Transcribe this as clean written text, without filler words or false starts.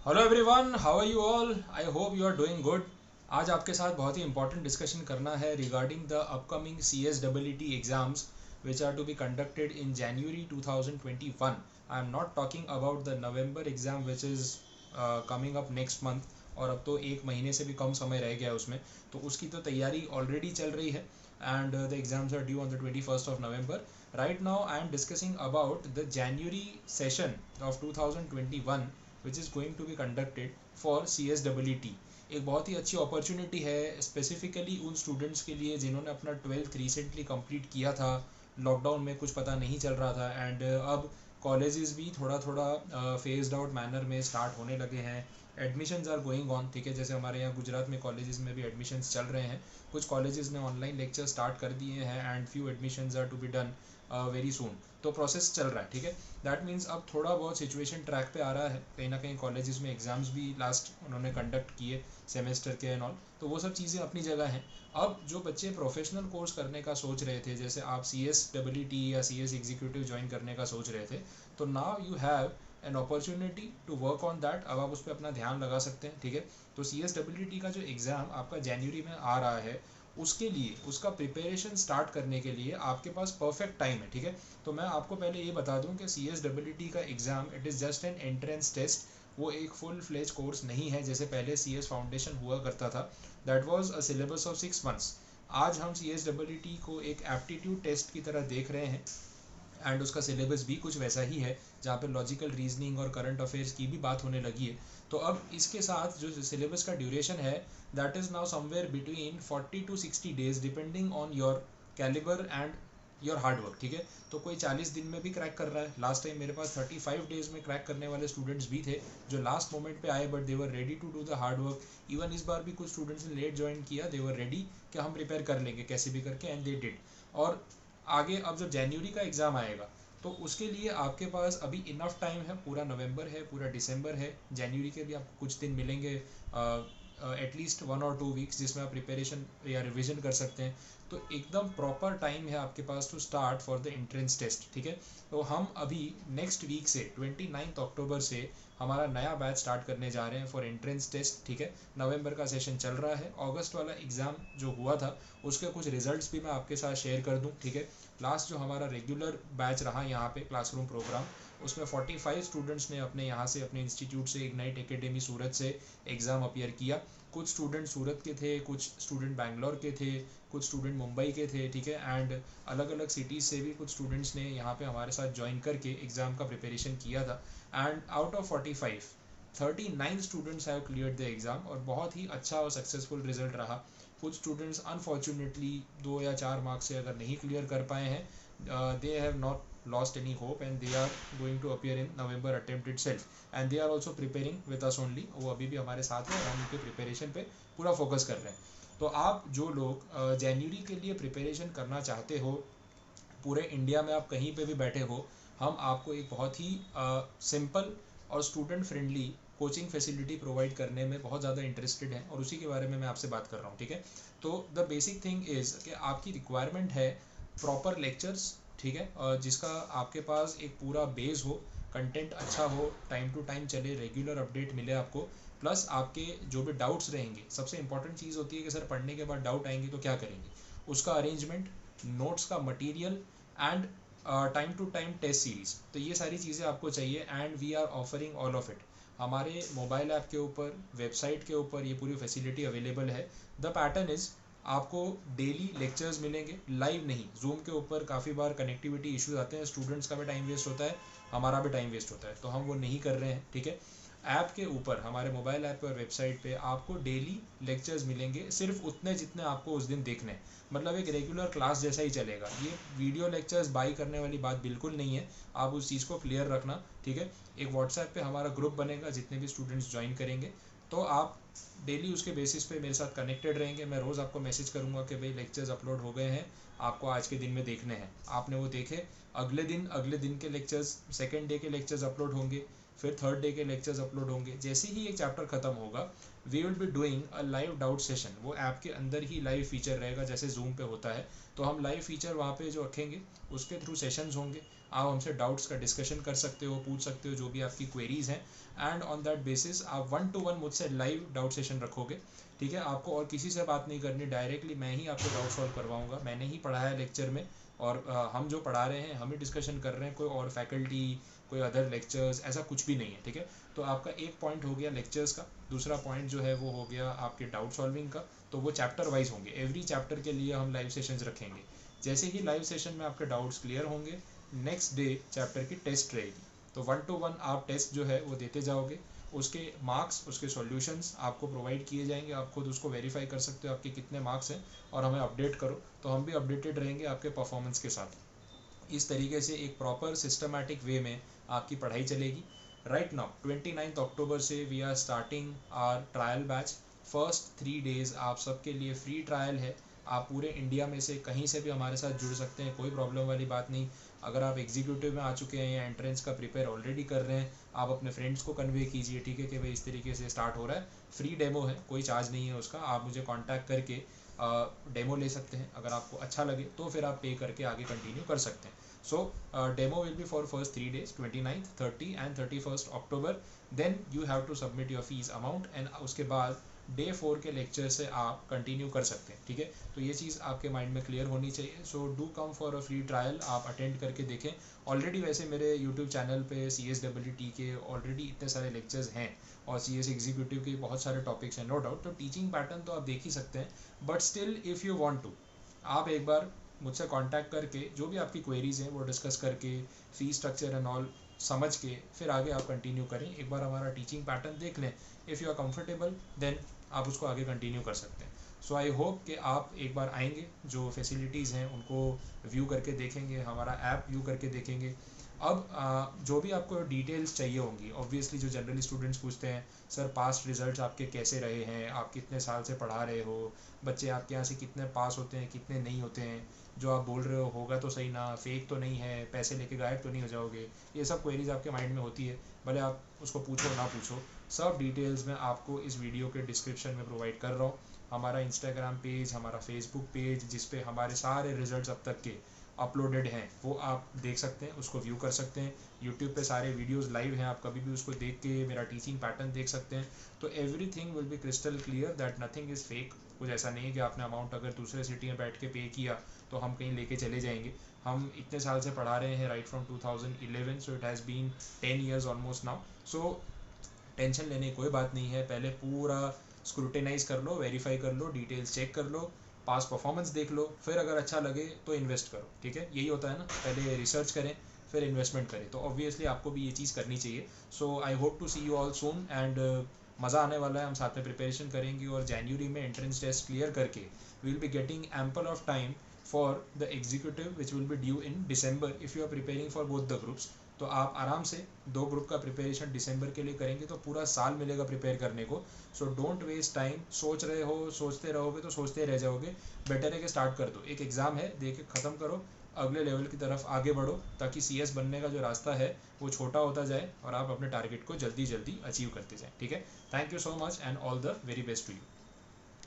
Hello everyone, how are you all? I hope you are doing good. आज आपके साथ बहुत ही इंपॉर्टेंट डिस्कशन करना है regarding the upcoming CSEE exams which are to be conducted in January 2021. I am not talking about the November exam which is coming up next month, और अब तो एक महीने से भी कम समय रह गया है उसमें, तो उसकी तो तैयारी ऑलरेडी चल रही है and the exams are due on the 21st of November. Right now I am discussing about the January session of 2021 which is going to be conducted for CSEE. एक बहुत ही अच्छी अपॉर्चुनिटी है स्पेसिफिकली उन students के लिए जिन्होंने अपना 12th recently complete किया था। लॉकडाउन में कुछ पता नहीं चल रहा था एंड अब कॉलेजेस भी थोड़ा थोड़ा फेज्ड आउट मैनर में स्टार्ट होने लगे हैं। एडमिशन्स आर गोइंग ऑन, ठीक है। जैसे हमारे यहाँ गुजरात में कॉलेजेस में भी एडमिशन्स चल रहे हैं। कुछ कॉलेजेस ने ऑनलाइन लेक्चर स्टार्ट कर दिए हैं and few admissions are to be done very soon. तो प्रोसेस चल रहा है, ठीक है। दैट मीन्स अब थोड़ा बहुत सिचुएशन ट्रैक पे आ रहा है। कहीं ना कहीं कॉलेजेस में एग्जाम्स भी लास्ट उन्होंने कंडक्ट किए सेमेस्टर के एंड ऑल, तो वो सब चीज़ें अपनी जगह हैं। अब जो बच्चे प्रोफेशनल कोर्स करने का सोच रहे थे, जैसे आप CSEE या CS एग्जीक्यूटिव ज्वाइन करने का सोच रहे थे, तो now you have an opportunity to work on that. अब आप उस पर अपना ध्यान लगा सकते हैं, ठीक है। तो CSEE का जो एग्ज़ाम आपका जनवरी में आ रहा है, उसके लिए उसका प्रिपरेशन स्टार्ट करने के लिए आपके पास परफेक्ट टाइम है, ठीक है। तो मैं आपको पहले ये बता दूं कि CSEE का exam it is just an entrance test. वो एक फुल फ्लेज कोर्स नहीं है जैसे पहले CS फाउंडेशन हुआ करता था। That was a syllabus of 6 months. आज हम CSEE को एक एप्टीट्यूड टेस्ट की तरह देख रहे हैं एंड उसका सिलेबस भी कुछ वैसा ही है, जहाँ पे लॉजिकल रीजनिंग और करंट अफेयर्स की भी बात होने लगी है। तो अब इसके साथ जो सिलेबस का ड्यूरेशन है that is now somewhere between 40 to 60 days depending on your calibre and your hard work, ठीक है। तो कोई 40 दिन में भी क्रैक कर रहा है। लास्ट टाइम मेरे पास 35 डेज में क्रैक करने वाले स्टूडेंट्स भी थे जो लास्ट मोमेंट पे आए, but they were ready to do the hard work. Even इस बार भी कुछ स्टूडेंट्स ने लेट ज्वाइन किया, दे वर रेडी कि हम प्रिपेयर कर लेंगे कैसे भी करके, एंड दे डिड। और आगे अब जब जनवरी का एग्ज़ाम आएगा तो उसके लिए आपके पास अभी इनफ टाइम है। पूरा नवंबर है, पूरा दिसंबर है, जनवरी के भी आपको कुछ दिन मिलेंगे, एटलीस्ट 1 or 2 वीक्स जिसमें आप प्रिपरेशन या रिविजन कर सकते हैं। तो एकदम प्रॉपर टाइम है आपके पास to start for the entrance test, ठीक है। तो हम अभी नेक्स्ट वीक से 29 अक्टूबर से हमारा नया बैच स्टार्ट करने जा रहे हैं फॉर एंट्रेंस टेस्ट, ठीक है। नवंबर का सेशन चल रहा है। अगस्त वाला एग्ज़ाम जो हुआ था उसके कुछ रिजल्ट्स भी मैं आपके साथ शेयर कर दूं, ठीक है। लास्ट जो हमारा रेगुलर बैच रहा यहाँ पे क्लासरूम प्रोग्राम, उसमें 45 स्टूडेंट्स ने अपने यहाँ से अपने इंस्टीट्यूट से इग्नाइट एकेडमी सूरत से एग्ज़ाम अपीयर किया। कुछ स्टूडेंट सूरत के थे, कुछ स्टूडेंट बैंगलोर के थे, कुछ स्टूडेंट मुंबई के थे, ठीक है। एंड अलग अलग सिटीज़ से भी कुछ स्टूडेंट्स ने यहाँ पे हमारे साथ ज्वाइन करके एग्ज़ाम का प्रिपरेशन किया था। And out of 45, 39 students have cleared the exam, और बहुत ही अच्छा और सक्सेसफुल रिजल्ट रहा। कुछ स्टूडेंट्स अनफॉर्चुनेटली 2 या 4 मार्क्स से अगर नहीं क्लियर कर पाए हैं, they have not lost any hope and they are going to appear in November attempt itself and they are also preparing with us only। वो अभी भी हमारे साथ हैं और हम उनके प्रिपरेशन पे पूरा फोकस कर रहे हैं। तो आप जो लोग जनवरी के लिए प्रिपरेशन करना चाहते हो, पूरे इंडिया में आप कहीं पे भी बैठे हो, हम आपको एक बहुत ही सिंपल और student friendly coaching facility provide करने में बहुत ज़्यादा इंटरेस्टेड हैं और उसी के बारे में मैं आपसे बात कर रहा हूँ, ठीक है। तो द बेसिक थिंग इज़ कि आपकी रिक्वायरमेंट है प्रॉपर लेक्चर्स, ठीक है, जिसका आपके पास एक पूरा बेस हो, कंटेंट अच्छा हो, टाइम टू टाइम चले, रेगुलर अपडेट मिले आपको। प्लस आपके जो भी डाउट्स रहेंगे, सबसे इंपॉर्टेंट चीज़ होती है कि सर पढ़ने के बाद डाउट आएंगे तो क्या करेंगे, उसका अरेंजमेंट, नोट्स का material and time to time test series. तो ये सारी चीज़ें आपको चाहिए and we are offering all of it. हमारे मोबाइल ऐप के ऊपर, वेबसाइट के ऊपर ये पूरी फैसिलिटी अवेलेबल है। द पैटर्न इज़ आपको डेली लेक्चर्स मिलेंगे, लाइव नहीं। जूम के ऊपर काफ़ी बार कनेक्टिविटी इश्यूज आते हैं, स्टूडेंट्स का भी टाइम वेस्ट होता है, हमारा भी टाइम वेस्ट होता है, तो हम वो नहीं कर रहे हैं, ठीक है। ऐप के ऊपर, हमारे मोबाइल ऐप पे और वेबसाइट पे आपको डेली लेक्चर्स मिलेंगे, सिर्फ उतने जितने आपको उस दिन देखने हैं। मतलब एक रेगुलर क्लास जैसा ही चलेगा। ये वीडियो लेक्चर्स बाई करने वाली बात बिल्कुल नहीं है, आप उस चीज़ को क्लियर रखना, ठीक है। एक व्हाट्सएप पे हमारा ग्रुप बनेगा, जितने भी स्टूडेंट्स ज्वाइन करेंगे तो आप डेली उसके बेसिस पे मेरे साथ कनेक्टेड रहेंगे। मैं रोज़ आपको मैसेज करूँगा कि भाई लेक्चर्स अपलोड हो गए हैं, आपको आज के दिन में देखने हैं। आपने वो देखे, अगले दिन के लेक्चर्स, सेकेंड डे के लेक्चर्स अपलोड होंगे, फिर थर्ड डे के लेक्चर्स अपलोड होंगे। जैसे ही एक चैप्टर खत्म होगा, we will be doing a live doubt session. वो ऐप के अंदर ही लाइव फीचर रहेगा, जैसे जूम पे होता है। तो हम लाइव फीचर वहाँ पे जो रखेंगे उसके थ्रू सेशंस होंगे। आप हमसे डाउट्स का डिस्कशन कर सकते हो, पूछ सकते हो जो भी आपकी क्वेरीज हैं, एंड ऑन दैट बेसिस आप 1-to-1 मुझसे लाइव डाउट सेशन रखोगे, ठीक है। आपको और किसी से बात नहीं करनी, डायरेक्टली मैं ही आपको डाउट सॉल्व करवाऊंगा, मैंने ही पढ़ाया लेक्चर में, और हम जो पढ़ा रहे हैं हम ही डिस्कशन कर रहे हैं, कोई और फैकल्टी, कोई अदर लेक्चर्स, ऐसा कुछ भी नहीं है, ठीक है। तो आपका एक पॉइंट हो गया लेक्चर्स का, दूसरा पॉइंट जो है वो हो गया आपके डाउट सॉल्विंग का। तो वो चैप्टर वाइज होंगे, एवरी चैप्टर के लिए हम लाइव सेशंस रखेंगे। जैसे ही लाइव सेशन में आपके डाउट्स क्लियर होंगे, नेक्स्ट डे चैप्टर की टेस्ट रहेगी। तो 1-to-1 आप टेस्ट जो है वो देते जाओगे, उसके मार्क्स, उसके सॉल्यूशंस आपको प्रोवाइड किए जाएंगे, आप खुद उसको वेरीफाई कर सकते हो आपके कितने मार्क्स हैं, और हमें अपडेट करो, तो हम भी अपडेटेड रहेंगे आपके परफॉर्मेंस के साथ। इस तरीके से एक प्रॉपर सिस्टमैटिक वे में आपकी पढ़ाई चलेगी। राइट नाउ 29 अक्टूबर से we are starting our trial batch. First 3 days आप सबके लिए फ्री ट्रायल है, आप पूरे इंडिया में से कहीं से भी हमारे साथ जुड़ सकते हैं, कोई प्रॉब्लम वाली बात नहीं। अगर आप एग्जीक्यूटिव में आ चुके हैं या एंट्रेंस का प्रिपेयर ऑलरेडी कर रहे हैं, आप अपने फ्रेंड्स को कन्वे कीजिए, ठीक है, कि भाई इस तरीके से स्टार्ट हो रहा है, फ्री डेमो है, कोई चार्ज नहीं है उसका, आप मुझे कॉन्टैक्ट करके डेमो ले सकते हैं। अगर आपको अच्छा लगे तो फिर आप पे करके आगे कंटिन्यू कर सकते हैं। So demo will be for first 3 days, 29th, 30 and 31st October. Then you have to submit your fees amount, and उसके बाद डे 4 के लेक्चर से आप कंटिन्यू कर सकते हैं, ठीक है। तो ये चीज़ आपके माइंड में क्लियर होनी चाहिए। So do come for a free trial, आप अटेंड करके देखें। ऑलरेडी वैसे मेरे यूट्यूब चैनल पे CSEE के ऑलरेडी इतने सारे लेक्चर्स हैं, और CS एग्जीक्यूटिव के बहुत सारे टॉपिक्स हैं, नो डाउट। तो टीचिंग पैटर्न तो आप देख ही सकते हैं, but still if you want to, आप एक बार मुझसे कांटेक्ट करके जो भी आपकी क्वेरीज हैं वो डिस्कस करके, फी स्ट्रक्चर एंड ऑल समझ के फिर आगे आप कंटिन्यू करें। एक बार हमारा टीचिंग पैटर्न देख लें, if you are comfortable then आप उसको आगे कंटिन्यू कर सकते हैं। सो आई होप कि आप एक बार आएंगे, जो फैसिलिटीज़ हैं उनको व्यू करके देखेंगे, हमारा ऐप व्यू करके देखेंगे। अब जो भी आपको डिटेल्स चाहिए होंगी, ऑब्वियसली जो जनरली स्टूडेंट्स पूछते हैं, सर पास्ट रिजल्ट्स आपके कैसे रहे हैं, आप कितने साल से पढ़ा रहे हो, बच्चे आपके यहाँ से कितने पास होते हैं, कितने नहीं होते हैं, जो आप बोल रहे हो होगा तो सही ना, फेक तो नहीं है, पैसे लेके गायब तो नहीं हो जाओगे, ये सब क्वेरीज आपके माइंड में होती है, भले आप उसको पूछो ना पूछो, सब डिटेल्स मैं आपको इस वीडियो के डिस्क्रिप्शन में प्रोवाइड कर रहा हूँ। हमारा इंस्टाग्राम पेज, हमारा फेसबुक पेज, जिसपे हमारे सारे रिजल्ट्स अब तक के अपलोडेड हैं, वो आप देख सकते हैं, उसको व्यू कर सकते हैं। यूट्यूब पे सारे वीडियोस लाइव हैं, आप कभी भी उसको देख के मेरा टीचिंग पैटर्न देख सकते हैं। तो everything will be crystal clear that nothing is fake. कुछ ऐसा नहीं है कि आपने अमाउंट अगर दूसरे सिटी में बैठ के पे किया तो हम कहीं लेके चले जाएंगे। हम इतने साल से पढ़ा रहे हैं, right from 2011, so it has been 10 years almost now. So tension लेने की कोई बात नहीं है, पहले पूरा स्क्रूटिनाइज कर लो, वेरीफाई कर लो, डिटेल्स चेक कर लो, पास परफॉर्मेंस देख लो, फिर अगर अच्छा लगे तो इन्वेस्ट करो, ठीक है। यही होता है ना, पहले रिसर्च करें फिर इन्वेस्टमेंट करें, तो ऑब्वियसली आपको भी ये चीज़ करनी चाहिए। So I hope to see you all soon, and मज़ा आने वाला है, हम साथ में प्रिपरेशन करेंगे, और जनवरी में एंट्रेंस टेस्ट क्लियर करके we will be getting ample of time for the executive which will be due in December if you are preparing for both the groups. तो आप आराम से 2 ग्रुप का प्रिपरेशन दिसंबर के लिए करेंगे तो पूरा साल मिलेगा प्रिपेयर करने को। सो डोंट वेस्ट टाइम, सोच रहे हो, सोचते रहोगे तो सोचते रह जाओगे, बेटर है कि स्टार्ट कर दो। एक एग्ज़ाम है, दे के ख़त्म करो, अगले लेवल की तरफ आगे बढ़ो, ताकि CS बनने का जो रास्ता है वो छोटा होता जाए और आप अपने टारगेट को जल्दी जल्दी अचीव करते जाएं, ठीक है। Thank you so much and all the very best to you.